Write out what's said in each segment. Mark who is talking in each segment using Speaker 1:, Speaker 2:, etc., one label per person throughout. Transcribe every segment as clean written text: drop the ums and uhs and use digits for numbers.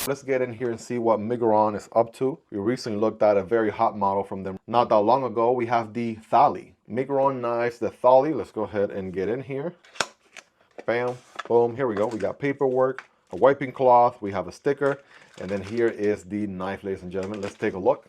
Speaker 1: Let's get in here and see what Miguron is up to. We recently looked at a very hot model from them not that long ago. We have the Thaly. Miguron knives, the Thaly. Let's go ahead and get in here. Bam, boom, here we go. We got paperwork, a wiping cloth, we have a sticker, and then here is the knife, ladies and gentlemen. Let's take a look.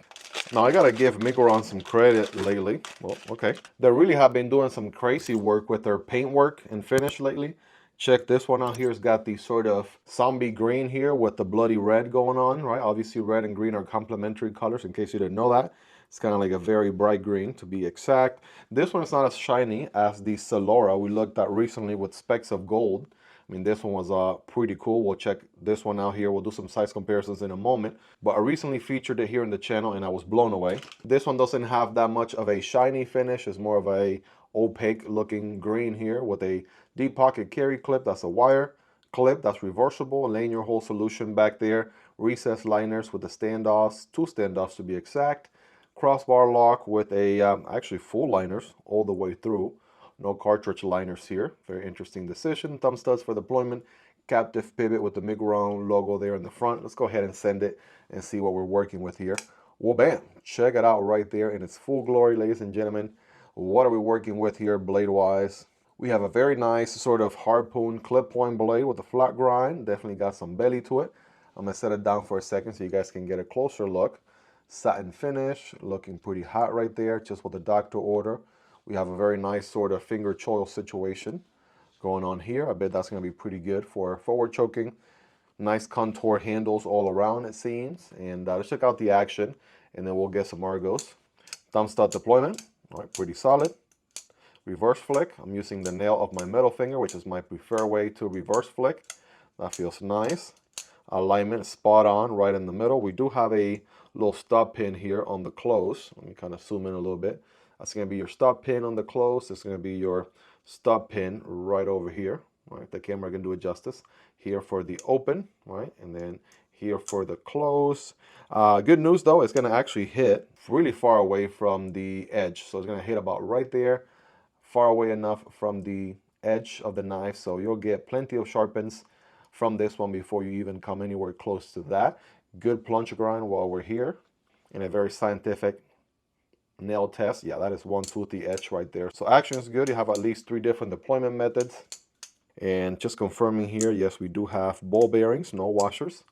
Speaker 1: Now, I gotta give Miguron some credit lately. Well, okay. They really have been doing some crazy work with their paint work and finish lately. Check this one out here. It's got the sort of zombie green here with the bloody red going on, right? Obviously, red and green are complementary colors, in case you didn't know that. It's kind of like a very bright green, to be exact. This one is not as shiny as the Celora we looked at recently with specks of gold. I mean, this one was pretty cool. We'll check this one out here. We'll do some size comparisons in a moment. But I recently featured it here in the channel, and I was blown away. This one doesn't have that much of a shiny finish. It's more of a opaque looking green here with a deep pocket carry clip. That's a wire clip that's reversible. Laying your whole solution back there. Recessed liners with the standoffs, 2 standoffs to be exact. Crossbar lock with a actually full liners all the way through. No cartridge liners here. Very interesting decision. Thumb studs for deployment. Captive pivot with the Miguron logo there in the front. Let's go ahead and send it and see what we're working with here. Well, bam. Check it out right there in its full glory, ladies and gentlemen. What are we working with here blade-wise? We have a very nice sort of harpoon clip point blade with a flat grind. Definitely got some belly to it. I'm going to set it down for a second so you guys can get a closer look. Satin finish, looking pretty hot right there, just what the doctor order. We have a very nice sort of finger choil situation going on here. I bet that's going to be pretty good for forward choking. Nice contour handles all around, it seems. And let's check out the action, and then we'll get some Argos. Thumb stud deployment, all right, pretty solid. Reverse flick, I'm using the nail of my middle finger, which is my preferred way to reverse flick. That feels nice. Alignment spot on right in the middle. We do have a little stop pin here on the close. Let me kind of zoom in a little bit. That's going to be your stop pin on the close. It's going to be your stop pin right over here. Right, the camera can do it justice. Here for the open, right, and then here for the close. Good news though, it's going to actually hit really far away from the edge. So it's going to hit about right there, far away enough from the edge of the knife. So you'll get plenty of sharpens from this one before you even come anywhere close to that. Good plunge grind while we're here, and a very scientific nail test. Yeah, that is one toothy edge right there. So action is good. You have at least 3 different deployment methods. And just confirming here, yes, we do have ball bearings, no washers.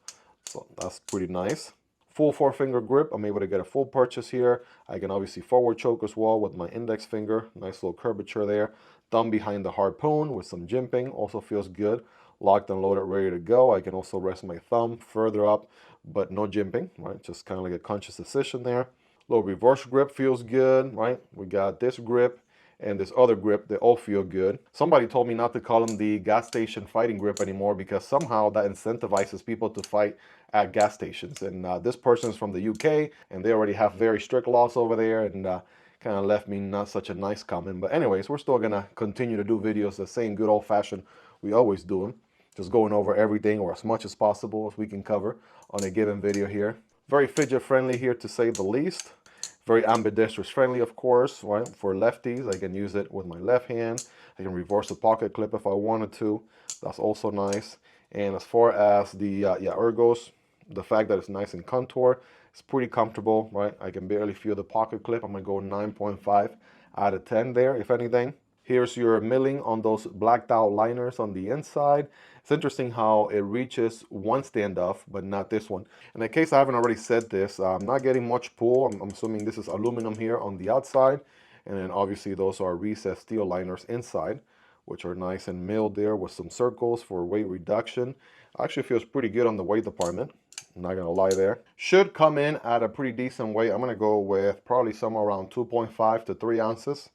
Speaker 1: So that's pretty nice. Full 4-finger grip. I'm able to get a full purchase here. I can obviously forward choke as well with my index finger. Nice little curvature there. Thumb behind the harpoon with some jimping. Also feels good. Locked and loaded, ready to go. I can also rest my thumb further up, but no jimping, right? Just kind of like a conscious decision there. Little reverse grip feels good, right? We got this grip and this other grip. They all feel good. Somebody told me not to call them the gas station fighting grip anymore because somehow that incentivizes people to fight at gas stations. And this person is from the UK and they already have very strict laws over there, and kind of left me not such a nice comment. But anyways, we're still gonna continue to do videos the same good old-fashioned we always do them. Just going over everything, or as much as possible as we can cover on a given video here. Very fidget friendly here, to say the least. Very ambidextrous friendly, of course, right? For lefties, I can use it with my left hand. I can reverse the pocket clip if I wanted to. That's also nice. And as far as the ergos, the fact that it's nice and contour, it's pretty comfortable, right? I can barely feel the pocket clip. I'm gonna go 9.5 out of 10 there, if anything. Here's your milling on those blacked out liners on the inside. It's interesting how it reaches one standoff, but not this one. And in case I haven't already said this, I'm not getting much pull. I'm assuming this is aluminum here on the outside. And then obviously those are recessed steel liners inside, which are nice and milled there with some circles for weight reduction. Actually feels pretty good on the weight department. I'm not gonna lie there. Should come in at a pretty decent weight. I'm gonna go with probably somewhere around 2.5 to 3 ounces.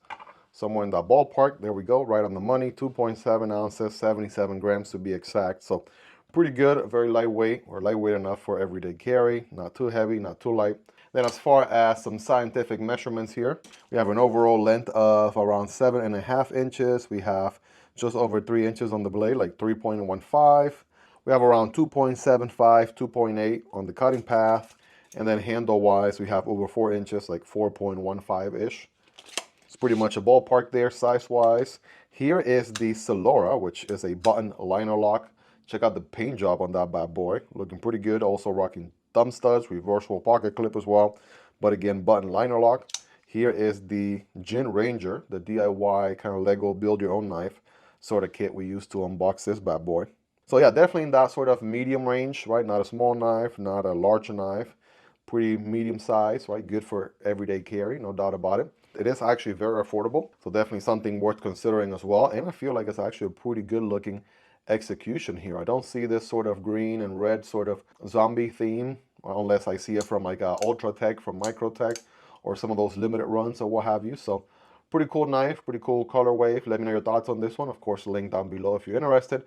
Speaker 1: Somewhere in that ballpark. There we go, right on the money. 2.7 ounces, 77 grams to be exact. So pretty good, very lightweight, or lightweight enough for everyday carry. Not too heavy, not too light. Then as far as some scientific measurements here, we have an overall length of around 7.5 inches. We have just over 3 inches on the blade, like 3.15. We have around 2.75, 2.8 on the cutting path. And then handle-wise, we have over 4 inches, like 4.15-ish. It's pretty much a ballpark there size-wise. Here is the Celora, which is a button liner lock Check out the paint job on that bad boy. Looking pretty good. Also rocking thumb studs, reversible pocket clip as well. But again, button liner lock. Here is the JIN Ranger, the DIY kind of Lego build your own knife sort of kit we used to unbox this bad boy. So yeah, definitely in that sort of medium range, right? Not a small knife, not a larger knife. Pretty medium size, right? Good for everyday carry, no doubt about it. It is actually very affordable, so definitely something worth considering as well. And I feel like it's actually a pretty good looking execution here. I don't see this sort of green and red sort of zombie theme unless I see it from like Ultra Tech, from Microtech, or some of those limited runs or what have you. So pretty cool knife, pretty cool colorway. Let me know your thoughts on this one. Of course, link down below if you're interested.